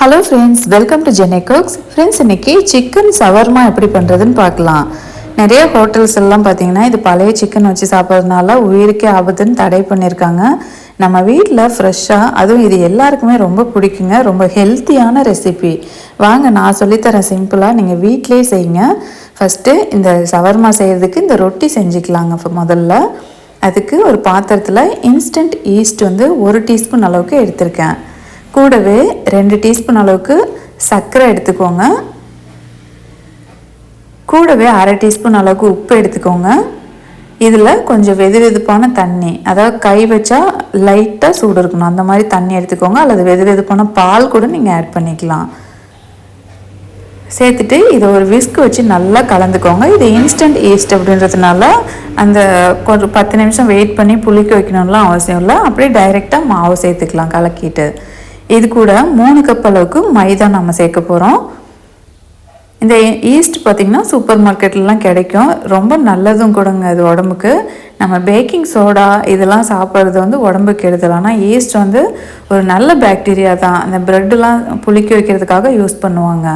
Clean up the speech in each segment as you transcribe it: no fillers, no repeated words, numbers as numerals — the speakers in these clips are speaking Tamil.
Hello friends, welcome to Jenny cooks. Friends, இன்றைக்கி சிக்கன் சவர்மா எப்படி பண்ணுறதுன்னு பார்க்கலாம். நிறைய ஹோட்டல்ஸ் எல்லாம் பார்த்தீங்கன்னா இது பழைய சிக்கன் வச்சு சாப்பிட்றதுனால உயிருக்கே ஆபத்துன்னு தடை பண்ணியிருக்காங்க. நம்ம வீட்டில் ஃப்ரெஷ்ஷாக, அதுவும் இது எல்லாருக்குமே ரொம்ப பிடிக்குங்க. ரொம்ப ஹெல்த்தியான ரெசிபி. வாங்க நான் சொல்லித்தரேன் சிம்பிளாக, நீங்கள் வீட்டிலே செய்யுங்க. ஃபஸ்ட்டு இந்த சவர்மா செய்கிறதுக்கு இந்த ரொட்டி செஞ்சுக்கலாங்க. முதல்ல அதுக்கு ஒரு பாத்திரத்தில் இன்ஸ்டன்ட் ஈஸ்ட் 1 டீஸ்பூன் அளவுக்கு எடுத்திருக்கேன். கூடவே 2 டீஸ்பூன் அளவுக்கு சர்க்கரை எடுத்துக்கோங்க. கூடவே 1/2 டீஸ்பூன் அளவுக்கு உப்பு எடுத்துக்கோங்க. இதில் கொஞ்சம் வெதுவெதுப்பான தண்ணி, அதாவது கை வச்சா லைட்டாக சூடு இருக்கணும், அந்த மாதிரி தண்ணி எடுத்துக்கோங்க. அல்லது வெதுவெதுப்பான பால் கூட நீங்கள் ஆட் பண்ணிக்கலாம். சேர்த்துட்டு இதை ஒரு விஸ்க் வச்சு நல்லா கலந்துக்கோங்க. இது இன்ஸ்டன்ட் ஈஸ்ட் அப்படின்றதுனால அந்த ஒரு 10 நிமிஷம் வெயிட் பண்ணி புளிக்க வைக்கணும்லாம் அவசியம் இல்லை. அப்படியே டைரெக்டாக மாவு சேர்த்துக்கலாம் கலக்கிட்டு. இது கூட 3 கப் அளவுக்கு மைதா நம்ம சேர்க்க போகிறோம். இந்த ஈஸ்ட் பார்த்திங்கன்னா சூப்பர் மார்க்கெட்லாம் கிடைக்கும். ரொம்ப நல்லதும் கூடங்க அது உடம்புக்கு. நம்ம பேக்கிங் சோடா இதெல்லாம் சாப்பிட்றது உடம்புக்கு கெடுதல். ஆனால் ஈஸ்ட் ஒரு நல்ல பாக்டீரியா தான். அந்த ப்ரெட்டெலாம் புளிக்க வைக்கிறதுக்காக யூஸ் பண்ணுவாங்க.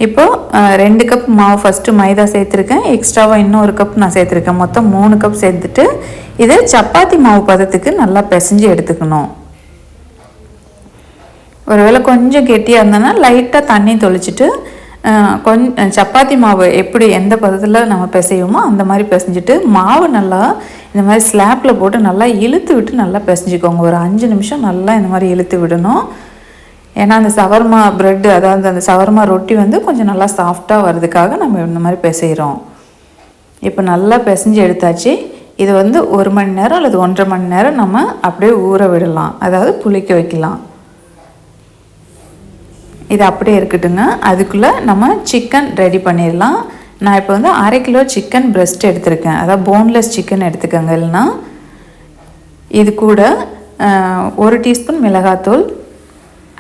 இப்போது 2 கப் மாவு ஃபஸ்ட்டு மைதா சேர்த்துருக்கேன். எக்ஸ்ட்ராவாக இன்னும் 1 கப் நான் சேர்த்துருக்கேன். மொத்தம் 3 கப் சேர்த்துட்டு இதை சப்பாத்தி மாவு பதத்துக்கு நல்லா பிசைஞ்சு எடுத்துக்கணும். ஒருவேளை கொஞ்சம் கெட்டியாக இருந்தோன்னா லைட்டாக தண்ணி தொளிச்சிட்டு கொஞ்சம் சப்பாத்தி மாவு எப்படி எந்த பதத்தில் நம்ம பிசையுமோ அந்த மாதிரி பிசைஞ்சிட்டு மாவு நல்லா இந்த மாதிரி ஸ்லாப்பில் போட்டு நல்லா இழுத்து விட்டு நல்லா பிசைஞ்சிக்கோங்க. ஒரு 5 நிமிஷம் நல்லா இந்த மாதிரி இழுத்து விடணும். ஏன்னா அந்த சவர்மா ப்ரெட்டு, அதாவது அந்த சவர்மா ரொட்டி கொஞ்சம் நல்லா சாஃப்டாக வர்றதுக்காக நம்ம இந்த மாதிரி பிசைகிறோம். இப்போ நல்லா பிசைஞ்சு எடுத்தாச்சு. இது 1 மணி நேரம் அல்லது 1.5 மணி நேரம் நம்ம அப்படியே ஊற விடலாம், அதாவது புளிக்க வைக்கலாம். இது அப்படியே இருக்கட்டுங்க. அதுக்குள்ளே நம்ம சிக்கன் ரெடி பண்ணிடலாம். நான் இப்போ 1/2 கிலோ சிக்கன் பிரெஸ்ட் எடுத்திருக்கேன், அதாவது போன்லெஸ் சிக்கன் எடுத்துக்கோங்க. இல்லைன்னா இது கூட 1 டீஸ்பூன் மிளகாத்தூள்,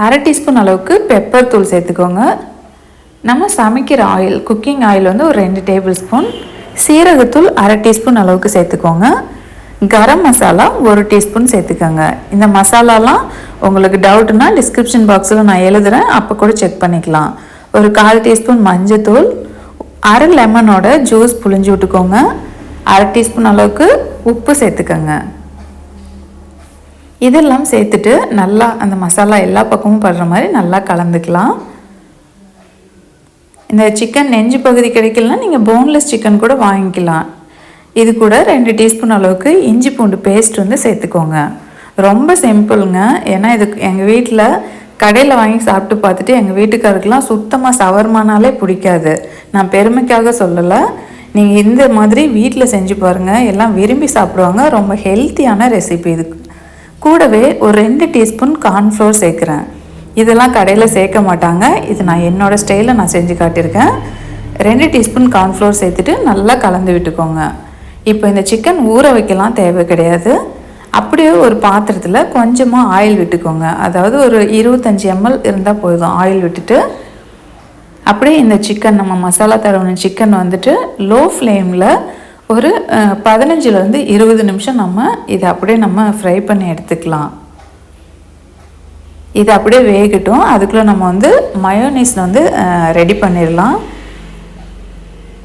1/2 டீஸ்பூன் அளவுக்கு பெப்பர் தூள் சேர்த்துக்கோங்க. நம்ம சமைக்கிற ஆயில், குக்கிங் ஆயில் ஒரு 2 டேபிள் ஸ்பூன், சீரகத்தூள் 1/2 டீஸ்பூன் அளவுக்கு சேர்த்துக்கோங்க. கரம் மசாலா 1 டீஸ்பூன் சேர்த்துக்கோங்க. இந்த மசாலாலாம் உங்களுக்கு டவுட்னா டிஸ்கிரிப்ஷன் பாக்ஸில் நான் எழுதுகிறேன், அப்போ கூட செக் பண்ணிக்கலாம். ஒரு 1/4 டீஸ்பூன் மஞ்சத்தூள், 1/2 லெமனோட ஜூஸ் புழிஞ்சு விட்டுக்கோங்க. 1/2 டீஸ்பூன் அளவுக்கு உப்பு சேர்த்துக்கோங்க. இதெல்லாம் சேர்த்துட்டு நல்லா அந்த மசாலா எல்லா பக்கமும் படுற மாதிரி நல்லா கலந்துக்கலாம். இந்த சிக்கன் நெஞ்சு பகுதி கிடைக்கலன்னா நீங்கள் போன்லெஸ் சிக்கன் கூட வாங்கிக்கலாம். இது கூட 2 டீஸ்பூன் அளவுக்கு இஞ்சி பூண்டு பேஸ்ட் சேர்த்துக்கோங்க. ரொம்ப சிம்பிளுங்க. ஏன்னா இது எங்கள் வீட்டில் கடையில் வாங்கி சாப்பிட்டு பார்த்துட்டு எங்கள் வீட்டுக்காருக்கெலாம் சுத்தமாக சவர்மானாலே பிடிக்காது. நான் பெருமைக்காக சொல்லலை, நீங்கள் இந்த மாதிரி வீட்டில் செஞ்சு பாருங்கள், எல்லாம் விரும்பி சாப்பிடுவாங்க. ரொம்ப ஹெல்த்தியான ரெசிபி. இது கூடவே ஒரு 2 டீஸ்பூன் கார்ன்ஃப்ளோர் சேர்க்குறேன். இதெல்லாம் கடையில் சேர்க்க மாட்டாங்க, இது நான் என்னோடய ஸ்டைலில் நான் செஞ்சு காட்டியிருக்கேன். 2 டீஸ்பூன் கார்ன்ஃப்ளோர் சேர்த்துட்டு நல்லா கலந்து விட்டுக்கோங்க. இப்போ இந்த சிக்கன் ஊற வைக்கலாம் தேவை கிடையாது. அப்படியே ஒரு பாத்திரத்தில் கொஞ்சமாக ஆயில் விட்டுக்கோங்க. அதாவது ஒரு 25 ml இருந்தால் போதும். ஆயில் விட்டுட்டு அப்படியே இந்த சிக்கன், நம்ம மசாலா தடவின சிக்கன் லோ ஃப்ளேமில் ஒரு 15 to 20 நிமிஷம் நம்ம இதை அப்படியே நம்ம ஃப்ரை பண்ணி எடுத்துக்கலாம். இது அப்படியே வேகட்டும். அதுக்குள்ளே நம்ம மயோனைஸ் ரெடி பண்ணிடலாம்.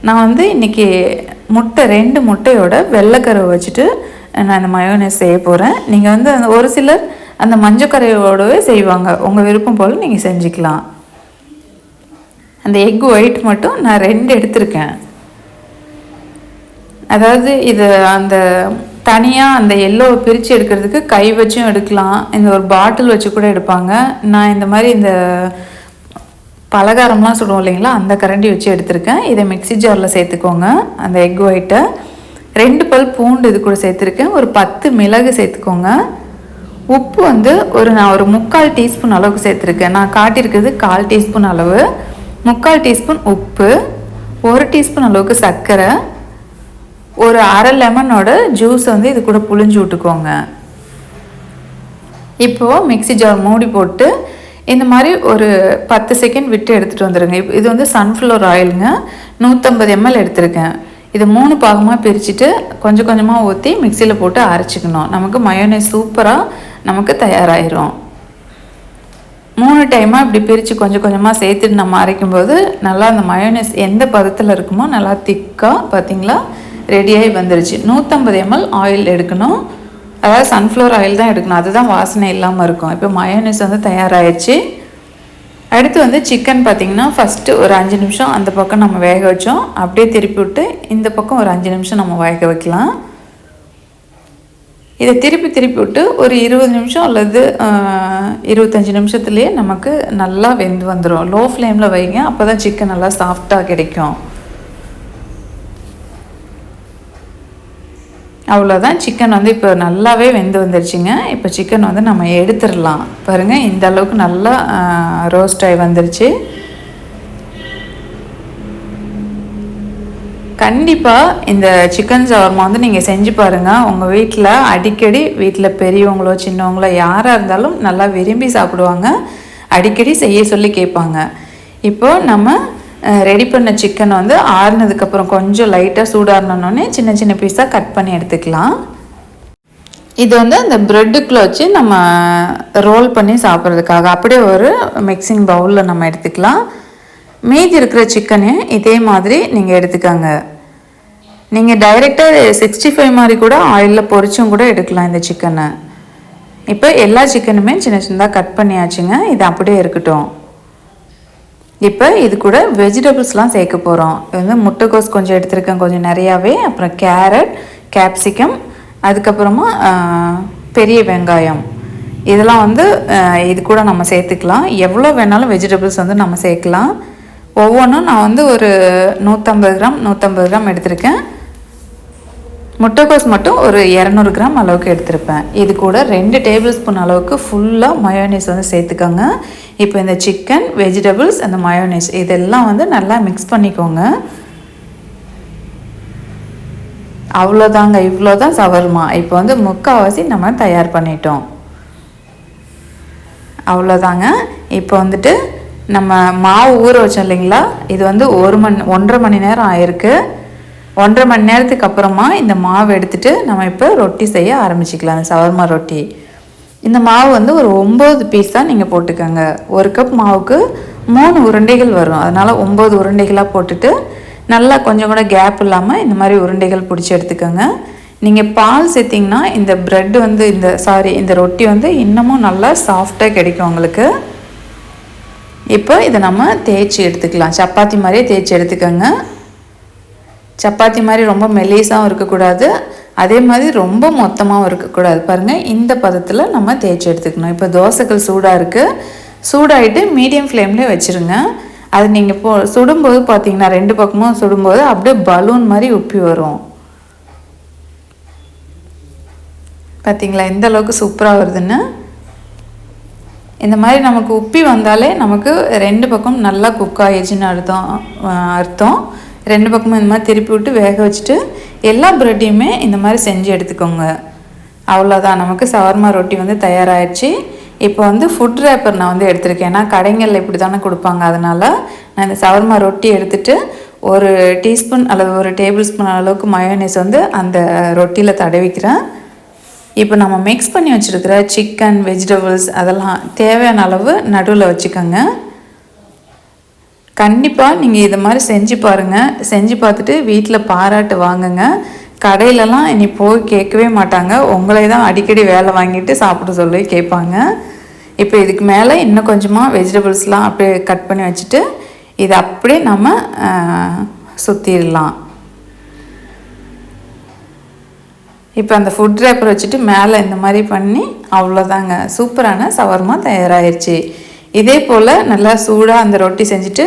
நான் இன்றைக்கி 2 முட்டையோட வெள்ளைக்கருவை வச்சுட்டு நான் இந்த மயோனைஸ் செய்ய போகிறேன். நீங்கள் அந்த ஒரு சிலர் அந்த மஞ்சக்கரையோடவே செய்வாங்க. உங்கள் விருப்பம் போல் நீங்கள் செஞ்சுக்கலாம். அந்த எக் ஒயிட் மட்டும் நான் 2 எடுத்திருக்கேன். அதாவது இது அந்த தனியாக அந்த எல்லோவை பிரித்து எடுக்கிறதுக்கு கை வச்சும் எடுக்கலாம், இந்த ஒரு பாட்டில் வச்சு கூட எடுப்பாங்க. நான் இந்த மாதிரி இந்த பலகாரம்லாம் சுடுவோம் இல்லைங்களா, அந்த கரண்டி வச்சு எடுத்திருக்கேன். இதை மிக்ஸி ஜாரில் சேர்த்துக்கோங்க. அந்த எக் ஒயிட்டை 2 பல் பூண்டு இது கூட சேர்த்துருக்கேன். ஒரு 10 மிளகு சேர்த்துக்கோங்க. உப்பு நான் ஒரு 3/4 டீஸ்பூன் அளவுக்கு சேர்த்துருக்கேன். நான் காட்டியிருக்கிறது 1/4 டீஸ்பூன் அளவு. 3/4 டீஸ்பூன் உப்பு, 1 டீஸ்பூன் அளவுக்கு சர்க்கரை, ஒரு 1/2 லெமனோட ஜூஸ் இது கூட புழிஞ்சு விட்டுக்கோங்க. இப்போது மிக்ஸி ஜார் மூடி போட்டு இந்த மாதிரி ஒரு 10 செகண்ட் விட்டு எடுத்துகிட்டு வந்துடுங்க. இது சன்ஃப்ளவர் ஆயிலுங்க, 150 ml எடுத்திருக்கேன். இதை 3 பாகமாக பிரிச்சுட்டு கொஞ்சம் கொஞ்சமாக ஊற்றி மிக்சியில் போட்டு அரைச்சிக்கணும். நமக்கு மயோனைஸ் சூப்பராக நமக்கு தயாராகிரும். 3 டைமாக இப்படி பிரித்து கொஞ்சம் கொஞ்சமாக சேர்த்துட்டு நம்ம அரைக்கும்போது நல்லா அந்த மயோனைஸ் எந்த பதத்தில் இருக்குமோ நல்லா திக்காக பார்த்திங்களா ரெடியாகி வந்துருச்சு. 150 ml ஆயில் எடுக்கணும், அதாவது சன்ஃப்ளவர் ஆயில் தான் எடுக்கணும், அதுதான் வாசனை இல்லாமல் இருக்கும். இப்போ மயோனைஸ் வந்து தயாராகிடுச்சு. அடுத்து வந்து சிக்கன் பார்த்திங்கன்னா ஃபஸ்ட்டு ஒரு 5 நிமிஷம் அந்த பக்கம் நம்ம வேக வச்சோம், அப்படியே திருப்பி விட்டு இந்த பக்கம் ஒரு 5 நிமிஷம் நம்ம வேக வைக்கலாம். இதை திருப்பி விட்டு ஒரு 20 நிமிஷம் அல்லது 25 நிமிஷத்துலேயே நமக்கு நல்லா வெந்து வந்துடும். லோ ஃப்ளேமில் வைங்க, அப்போ தான் சிக்கன் நல்லா சாஃப்டாக கிடைக்கும். அவ்வளோதான், சிக்கன் வந்து இப்போ நல்லாவே வெந்து வந்துருச்சுங்க. இப்போ சிக்கன் வந்து நம்ம எடுத்துடலாம். பாருங்கள், இந்த அளவுக்கு நல்லா ரோஸ்ட் ஆகி வந்துருச்சு. கண்டிப்பாக இந்த சிக்கன் ஷவர்மா வந்து நீங்கள் செஞ்சு பாருங்கள். உங்கள் வீட்டில் அடிக்கடி வீட்டில் பெரியவங்களோ சின்னவங்களோ யாராக இருந்தாலும் நல்லா விரும்பி சாப்பிடுவாங்க, அடிக்கடி செய்ய சொல்லி கேட்பாங்க. இப்போது நம்ம ரெடி பண்ண சிக்கன் வந்து ஆறுனதுக்கப்புறம் கொஞ்சம் லைட்டாக சூடாறினோடனே சின்ன சின்ன பீஸாக கட் பண்ணி எடுத்துக்கலாம். இது வந்து அந்த ப்ரெட்டுக்குள்ளே வச்சு நம்ம ரோல் பண்ணி சாப்பிட்றதுக்காக அப்படியே ஒரு மிக்சிங் பவுலில் நம்ம எடுத்துக்கலாம். மீதி இருக்கிற சிக்கனையும் இதே மாதிரி நீங்கள் எடுத்துக்கோங்க. நீங்கள் டைரெக்டாக 65 மாதிரி கூட ஆயிலில் பொரிச்சும் கூட எடுக்கலாம் இந்த சிக்கனை. இப்போ எல்லா சிக்கனுமே சின்ன சின்னதாக கட் பண்ணியாச்சுங்க, இது அப்படியே இருக்கட்டும். இப்போ இது கூட வெஜிடபிள்ஸ்லாம் சேர்க்க போகிறோம். இது வந்து முட்டைக்கோஸ் கொஞ்சம் எடுத்துருக்கேன், கொஞ்சம் நிறையாவே. அப்புறம் கேரட், கேப்சிகம், அதுக்கப்புறமா பெரிய வெங்காயம், இதெல்லாம் வந்து இது கூட நம்ம சேர்த்துக்கலாம். எவ்வளோ வேணாலும் வெஜிடபிள்ஸ் வந்து நம்ம சேர்க்கலாம். ஒவ்வொன்றும் நான் வந்து ஒரு 150 கிராம் எடுத்திருக்கேன். முட்டைக்கோஸ் மட்டும் ஒரு 200 கிராம் அளவுக்கு எடுத்திருப்பேன். இது கூட 2 டேபிள் ஸ்பூன் அளவுக்கு ஃபுல்லாக மயோனைஸ் வந்து சேர்த்துக்கோங்க. இப்போ இந்த சிக்கன், வெஜிடபிள்ஸ், அந்த மயோனைஸ் இதெல்லாம் வந்து நல்லா மிக்ஸ் பண்ணிக்கோங்க. அவ்வளோதாங்க, இவ்வளோதான் ஷவர்மா. இப்போ வந்து முக்கால்வாசி நம்ம தயார் பண்ணிட்டோம். அவ்வளோதாங்க. இப்போ வந்துட்டு நம்ம மாவு ஊற வச்சோம் இல்லைங்களா, இது வந்து 1.5 மணி நேரம் ஆயிருக்கு. 1.5 மணி நேரத்துக்கு அப்புறமா இந்த மாவு எடுத்துகிட்டு நம்ம இப்போ ரொட்டி செய்ய ஆரம்பிச்சிக்கலாம். அந்த ஷவர்மா ரொட்டி. இந்த மாவு வந்து ஒரு 9 பீஸாக நீங்கள் போட்டுக்கோங்க. 1 கப் மாவுக்கு 3 உருண்டைகள் வரும், அதனால் 9 உருண்டைகளாக போட்டுட்டு நல்லா கொஞ்சம் கூட கேப் இல்லாமல் இந்த மாதிரி உருண்டைகள் பிடிச்சி எடுத்துக்கோங்க. நீங்கள் பால் சேர்த்திங்கன்னா இந்த ப்ரெட் வந்து இந்த ரொட்டி வந்து இன்னமும் நல்லா சாஃப்டாக கிடைக்கும் உங்களுக்கு. இப்போ இதை நம்ம தேய்ச்சி எடுத்துக்கலாம். சப்பாத்தி மாதிரியே தேய்ச்சி எடுத்துக்கோங்க. சப்பாத்தி மாதிரி ரொம்ப மெல்லிசாகவும் இருக்கக்கூடாது, அதே மாதிரி ரொம்ப மொத்தமாகவும் இருக்கக்கூடாது. பாருங்கள், இந்த பதத்தில் நம்ம தேய்ச்சி எடுத்துக்கணும். இப்போ தோசைகள் சூடாக இருக்குது, சூடாகிட்டு மீடியம் ஃப்ளேம்லேயே வச்சுருங்க. அது நீங்கள் சுடும்போது பார்த்தீங்கன்னா 2 பக்கமும் சுடும்போது அப்படியே பலூன் மாதிரி உப்பி வரும். பார்த்தீங்களா எந்த அளவுக்கு சூப்பராக வருதுன்னு. இந்த மாதிரி நமக்கு உப்பி வந்தாலே நமக்கு 2 பக்கம் நல்லா குக் ஆகிடுச்சின்னு அர்த்தம். 2 பக்கமும் இந்த மாதிரி திருப்பி விட்டு வேக வச்சுட்டு எல்லா ப்ரெட்டையுமே இந்த மாதிரி செஞ்சு எடுத்துக்கோங்க. அவ்வளோதான், நமக்கு ஷவர்மா ரொட்டி வந்து தயாராகிடுச்சு. இப்போ வந்து ஃபுட் ரேப்பர் நான் வந்து எடுத்திருக்கேன். ஏன்னா கடைங்களில் இப்படி தானே கொடுப்பாங்க, அதனால் நான் இந்த ஷவர்மா ரொட்டி எடுத்துகிட்டு ஒரு டீஸ்பூன் அல்லது ஒரு டேபிள் ஸ்பூன் அளவுக்கு மயோனைஸ் வந்து அந்த ரொட்டியில் தடவிக்கிறேன். இப்போ நம்ம மிக்ஸ் பண்ணி வச்சுருக்கிற சிக்கன், வெஜிடபிள்ஸ் அதெல்லாம் தேவையான அளவு நடுவில் வச்சுக்கோங்க. கண்டிப்பாக நீங்கள் இதை மாதிரி செஞ்சு பாருங்கள். செஞ்சு பார்த்துட்டு வீட்டில் பாராட்டு வாங்குங்க. கடையிலலாம் இனி போய் கேட்கவே மாட்டாங்க, உங்களே தான் அடிக்கடி வேலை வாங்கிட்டு சாப்பிட சொல்லி கேட்பாங்க. இப்போ இதுக்கு மேலே இன்னும் கொஞ்சமாக வெஜிடபிள்ஸ்லாம் அப்படியே கட் பண்ணி வச்சுட்டு இதை அப்படியே நம்ம சுற்றிடலாம். இப்போ அந்த ஃபுட் ரேப்பர் வச்சுட்டு மேலே இந்த மாதிரி பண்ணி அவ்வளோதாங்க, சூப்பரான ஷவர்மா தயாராகிடுச்சு. இதே போல் நல்லா சூடாக அந்த ரொட்டி செஞ்சுட்டு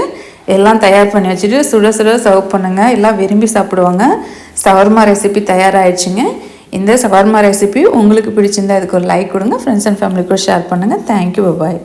எல்லாம் தயார் பண்ணி வச்சுட்டு சுட சுட சர்வ் பண்ணுங்கள். எல்லாம் விரும்பி சாப்பிடுவாங்க. ஷவர்மா ரெசிபி தயாராகிடுச்சுங்க. இந்த ஷவர்மா ரெசிபி உங்களுக்கு பிடிச்சிருந்தா இதுக்கு ஒரு லைக் கொடுங்க. ஃப்ரெண்ட்ஸ் அண்ட் ஃபேமிலி கூட ஷேர் பண்ணுங்கள். தேங்க்யூ, பாய்.